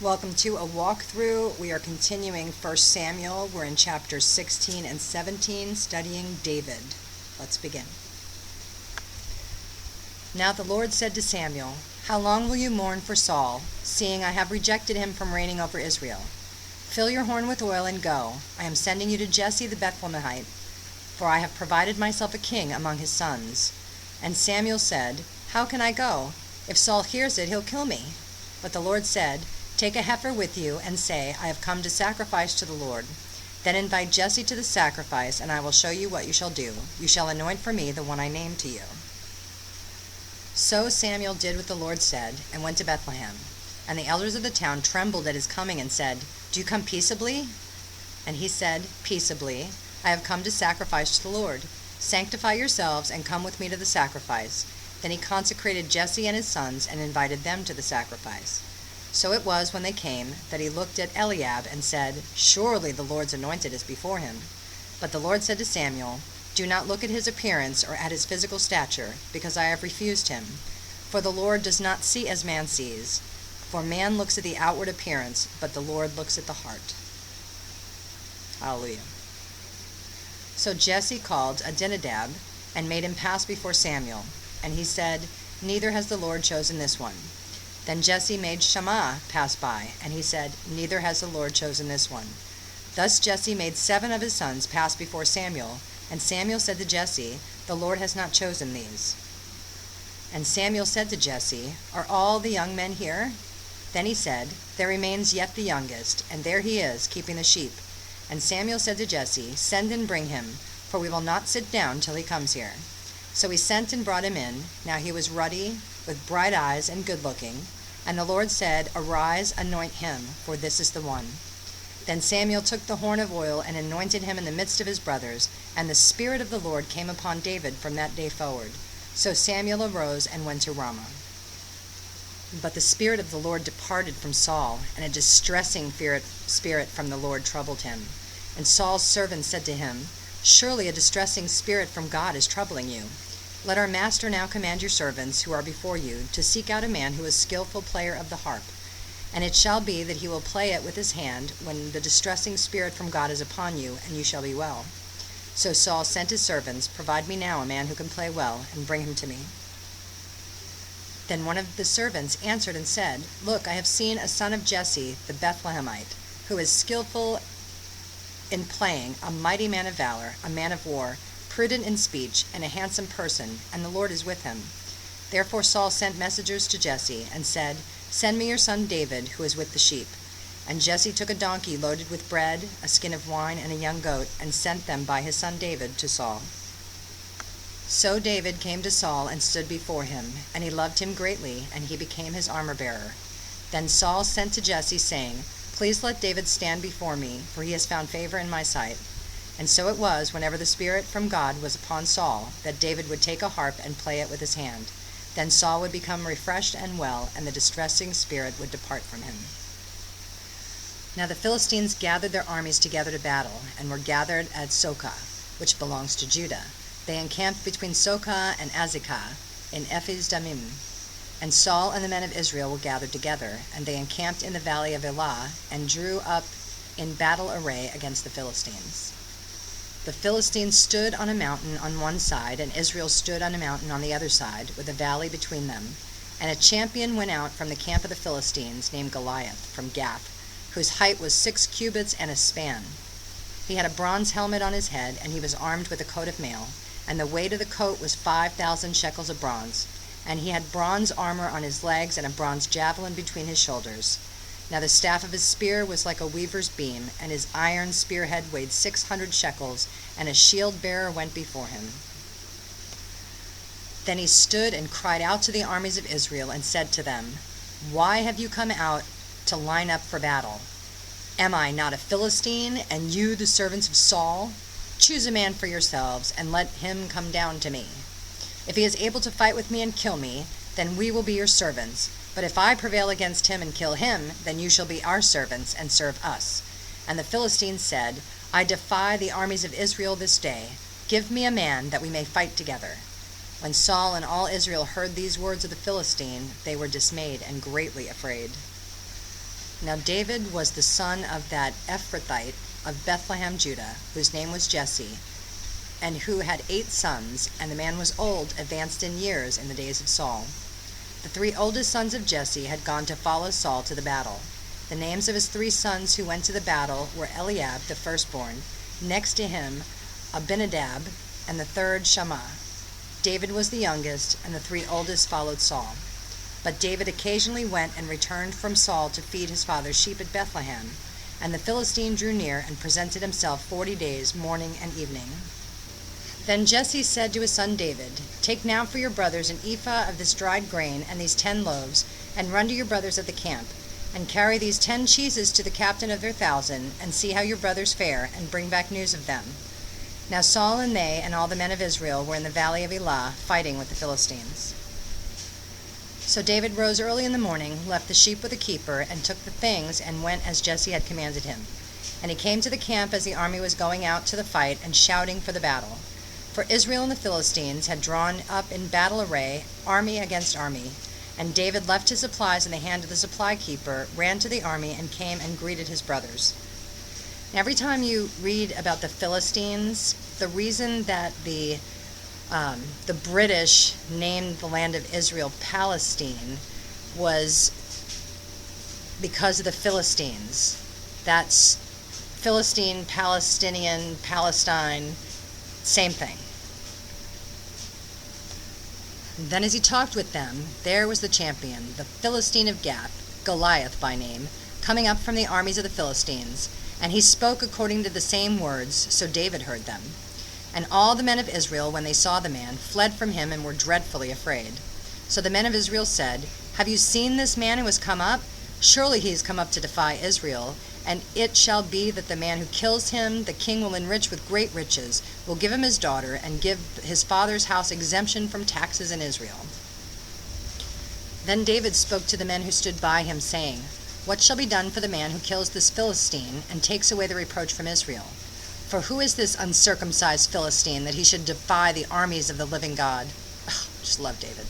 Welcome to a walkthrough. We are continuing 1 Samuel. We're in chapters 16 and 17, studying David. Let's begin. Now the Lord said to Samuel, "How long will you mourn for Saul, seeing I have rejected him from reigning over Israel? Fill your horn with oil and go. I am sending you to Jesse the Bethlehemite, for I have provided myself a king among his sons." And Samuel said, "How can I go? If Saul hears it, he'll kill me." But the Lord said, "Take a heifer with you, and say, 'I have come to sacrifice to the Lord.' Then invite Jesse to the sacrifice, and I will show you what you shall do. You shall anoint for me the one I name to you." So Samuel did what the Lord said, and went to Bethlehem. And the elders of the town trembled at his coming, and said, "Do you come peaceably?" And he said, "Peaceably. I have come to sacrifice to the Lord. Sanctify yourselves, and come with me to the sacrifice." Then he consecrated Jesse and his sons, and invited them to the sacrifice. So it was, when they came, that he looked at Eliab, and said, "Surely the Lord's anointed is before him." But the Lord said to Samuel, "Do not look at his appearance or at his physical stature, because I have refused him. For the Lord does not see as man sees. For man looks at the outward appearance, but the Lord looks at the heart." Hallelujah. So Jesse called Abinadab, and made him pass before Samuel. And he said, "Neither has the Lord chosen this one." Then Jesse made Shammah pass by, and he said, "Neither has the Lord chosen this one." Thus Jesse made 7 of his sons pass before Samuel, and Samuel said to Jesse, "The Lord has not chosen these." And Samuel said to Jesse, "Are all the young men here?" Then he said, "There remains yet the youngest, and there he is, keeping the sheep." And Samuel said to Jesse, "Send and bring him, for we will not sit down till he comes here." So he sent and brought him in. Now he was ruddy, with bright eyes, and good-looking. And the Lord said, "Arise, anoint him, for this is the one." Then Samuel took the horn of oil and anointed him in the midst of his brothers, and the Spirit of the Lord came upon David from that day forward. So Samuel arose and went to Ramah. But the Spirit of the Lord departed from Saul, and a distressing spirit from the Lord troubled him. And Saul's servants said to him, "Surely a distressing spirit from God is troubling you. Let our master now command your servants, who are before you, to seek out a man who is skillful player of the harp. And it shall be that he will play it with his hand when the distressing spirit from God is upon you, and you shall be well." So Saul sent his servants, "Provide me now a man who can play well, and bring him to me." Then one of the servants answered and said, "Look, I have seen a son of Jesse the Bethlehemite, who is skillful in playing, a mighty man of valor, a man of war, prudent in speech, and a handsome person, and the Lord is with him." Therefore Saul sent messengers to Jesse, and said, "Send me your son David, who is with the sheep." And Jesse took a donkey loaded with bread, a skin of wine, and a young goat, and sent them by his son David to Saul. So David came to Saul and stood before him, and he loved him greatly, and he became his armor-bearer. Then Saul sent to Jesse, saying, "Please let David stand before me, for he has found favor in my sight." And so it was, whenever the Spirit from God was upon Saul, that David would take a harp and play it with his hand. Then Saul would become refreshed and well, and the distressing spirit would depart from him. Now the Philistines gathered their armies together to battle, and were gathered at Socoh, which belongs to Judah. They encamped between Socoh and Azekah in Ephes-dammim. And Saul and the men of Israel were gathered together, and they encamped in the valley of Elah, and drew up in battle array against the Philistines. The Philistines stood on a mountain on one side, and Israel stood on a mountain on the other side, with a valley between them. And a champion went out from the camp of the Philistines, named Goliath, from Gath, whose height was 6 cubits and a span. He had a bronze helmet on his head, and he was armed with a coat of mail, and the weight of the coat was 5,000 shekels of bronze. And he had bronze armor on his legs, and a bronze javelin between his shoulders. Now the staff of his spear was like a weaver's beam, and his iron spearhead weighed 600 shekels, and a shield-bearer went before him. Then he stood and cried out to the armies of Israel, and said to them, "Why have you come out to line up for battle? Am I not a Philistine, and you the servants of Saul? Choose a man for yourselves, and let him come down to me. If he is able to fight with me and kill me, then we will be your servants. But if I prevail against him and kill him, then you shall be our servants and serve us." And the Philistines said, "I defy the armies of Israel this day. Give me a man, that we may fight together." When Saul and all Israel heard these words of the Philistine, they were dismayed and greatly afraid. Now David was the son of that Ephrathite of Bethlehem, Judah, whose name was Jesse, and who had 8 sons, and the man was old, advanced in years in the days of Saul. The 3 oldest sons of Jesse had gone to follow Saul to the battle. The names of his 3 sons who went to the battle were Eliab, the firstborn, next to him Abinadab, and the third Shammah. David was the youngest, and the 3 oldest followed Saul. But David occasionally went and returned from Saul to feed his father's sheep at Bethlehem, and the Philistine drew near and presented himself 40 days, morning and evening. Then Jesse said to his son David, "Take now for your brothers an ephah of this dried grain and these 10 loaves, and run to your brothers at the camp, and carry these 10 cheeses to the captain of their 1,000, and see how your brothers fare, and bring back news of them." Now Saul and they and all the men of Israel were in the valley of Elah, fighting with the Philistines. So David rose early in the morning, left the sheep with the keeper, and took the things, and went as Jesse had commanded him. And he came to the camp as the army was going out to the fight, and shouting for the battle. For Israel and the Philistines had drawn up in battle array, army against army. And David left his supplies in the hand of the supply keeper, ran to the army, and came and greeted his brothers. Now, every time you read about the Philistines, the reason that the British named the land of Israel Palestine was because of the Philistines. That's Philistine, Palestinian, Palestine, same thing. Then as he talked with them, there was the champion, the Philistine of Gath, Goliath by name, coming up from the armies of the Philistines, and he spoke according to the same words, so David heard them. And all the men of Israel, when they saw the man, fled from him and were dreadfully afraid. So the men of Israel said, "Have you seen this man who has come up? Surely he has come up to defy Israel. And it shall be that the man who kills him, the king will enrich with great riches, will give him his daughter, and give his father's house exemption from taxes in Israel." Then David spoke to the men who stood by him, saying, "What shall be done for the man who kills this Philistine, and takes away the reproach from Israel? For who is this uncircumcised Philistine, that he should defy the armies of the living God?" Just love David.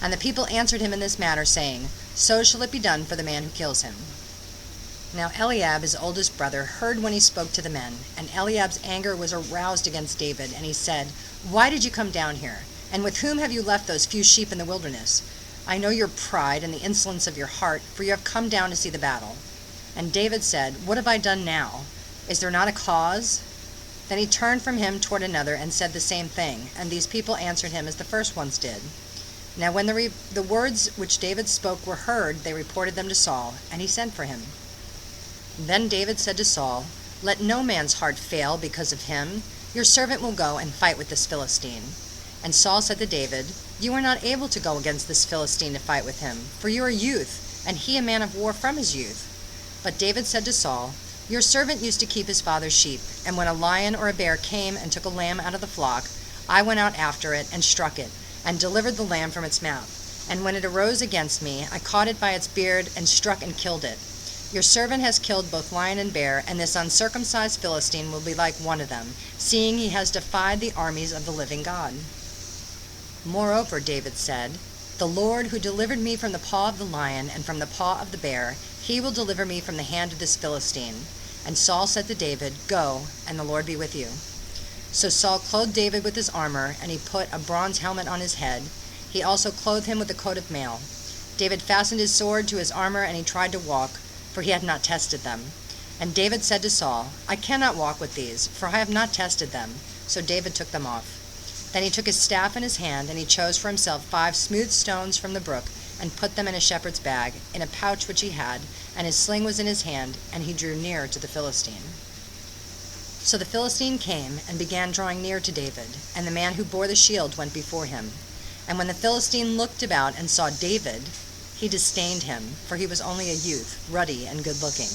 And the people answered him in this matter, saying, "So shall it be done for the man who kills him." Now Eliab, his oldest brother, heard when he spoke to the men, and Eliab's anger was aroused against David, and he said, "Why did you come down here? And with whom have you left those few sheep in the wilderness? I know your pride and the insolence of your heart, for you have come down to see the battle." And David said, "What have I done now? Is there not a cause?" Then he turned from him toward another and said the same thing, and these people answered him as the first ones did. Now when the words which David spoke were heard, they reported them to Saul, and he sent for him. Then David said to Saul, "Let no man's heart fail because of him. Your servant will go and fight with this Philistine." And Saul said to David, "You are not able to go against this Philistine to fight with him, for you are a youth, and he a man of war from his youth." But David said to Saul, "Your servant used to keep his father's sheep, and when a lion or a bear came and took a lamb out of the flock, I went out after it and struck it, and delivered the lamb from its mouth. And when it arose against me, I caught it by its beard and struck and killed it. Your servant has killed both lion and bear, and this uncircumcised Philistine will be like one of them, seeing he has defied the armies of the living God." Moreover, David said, "The Lord who delivered me from the paw of the lion and from the paw of the bear, he will deliver me from the hand of this Philistine." And Saul said to David, "Go, and the Lord be with you." So Saul clothed David with his armor, and he put a bronze helmet on his head. He also clothed him with a coat of mail. David fastened his sword to his armor, and he tried to walk, for he had not tested them. And David said to Saul, "I cannot walk with these, for I have not tested them." So David took them off. Then he took his staff in his hand, and he chose for himself 5 smooth stones from the brook, and put them in a shepherd's bag, in a pouch which he had, and his sling was in his hand, and he drew near to the Philistine. So the Philistine came, and began drawing near to David, and the man who bore the shield went before him. And when the Philistine looked about and saw David, he disdained him, for he was only a youth, ruddy and good-looking.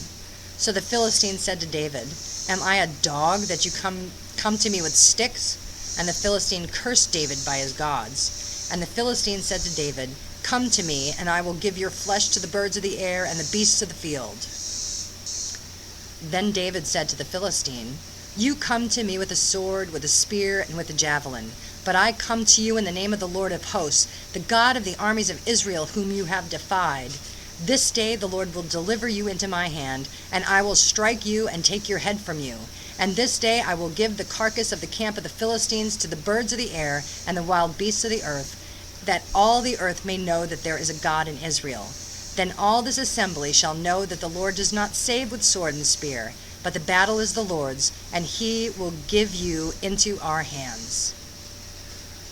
So the Philistine said to David, "Am I a dog that you come to me with sticks?" And the Philistine cursed David by his gods. And the Philistine said to David, "Come to me, and I will give your flesh to the birds of the air and the beasts of the field." Then David said to the Philistine, "You come to me with a sword, with a spear, and with a javelin. But I come to you in the name of the Lord of hosts, the God of the armies of Israel, whom you have defied. This day the Lord will deliver you into my hand, and I will strike you and take your head from you. And this day I will give the carcass of the camp of the Philistines to the birds of the air and the wild beasts of the earth, that all the earth may know that there is a God in Israel. Then all this assembly shall know that the Lord does not save with sword and spear, but the battle is the Lord's, and he will give you into our hands.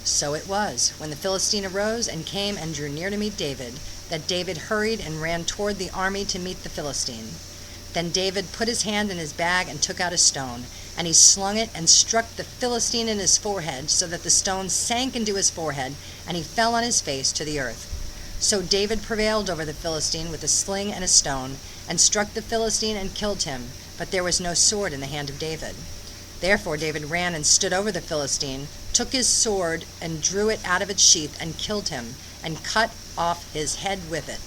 So it was, when the Philistine arose and came and drew near to meet David, that David hurried and ran toward the army to meet the Philistine. Then David put his hand in his bag and took out a stone, and he slung it and struck the Philistine in his forehead, so that the stone sank into his forehead, and he fell on his face to the earth. So David prevailed over the Philistine with a sling and a stone, and struck the Philistine and killed him, but there was no sword in the hand of David. Therefore David ran and stood over the Philistine, took his sword and drew it out of its sheath, and killed him, and cut off his head with it.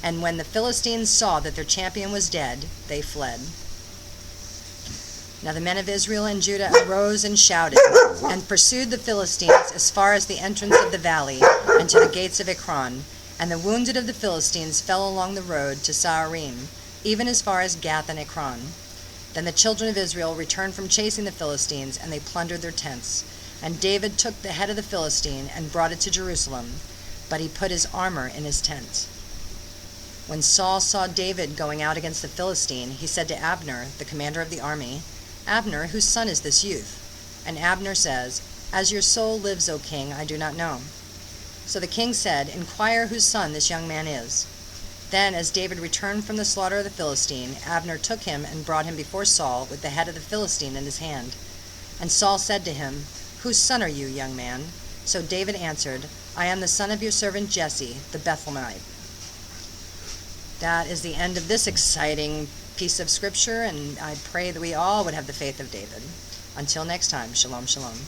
And when the Philistines saw that their champion was dead, they fled. Now the men of Israel and Judah arose and shouted, and pursued the Philistines as far as the entrance of the valley, and to the gates of Ekron. And the wounded of the Philistines fell along the road to Saharim, even as far as Gath and Ekron. Then the children of Israel returned from chasing the Philistines, and they plundered their tents. And David took the head of the Philistine and brought it to Jerusalem, but he put his armor in his tent. When Saul saw David going out against the Philistine, he said to Abner, the commander of the army, "Abner, whose son is this youth?" And Abner says, "As your soul lives, O king, I do not know." So the king said, "Inquire whose son this young man is." Then, as David returned from the slaughter of the Philistine, Abner took him and brought him before Saul with the head of the Philistine in his hand. And Saul said to him, "Whose son are you, young man?" So David answered, "I am the son of your servant Jesse, the Bethlehemite." That is the end of this exciting piece of scripture, and I pray that we all would have the faith of David. Until next time, shalom, shalom.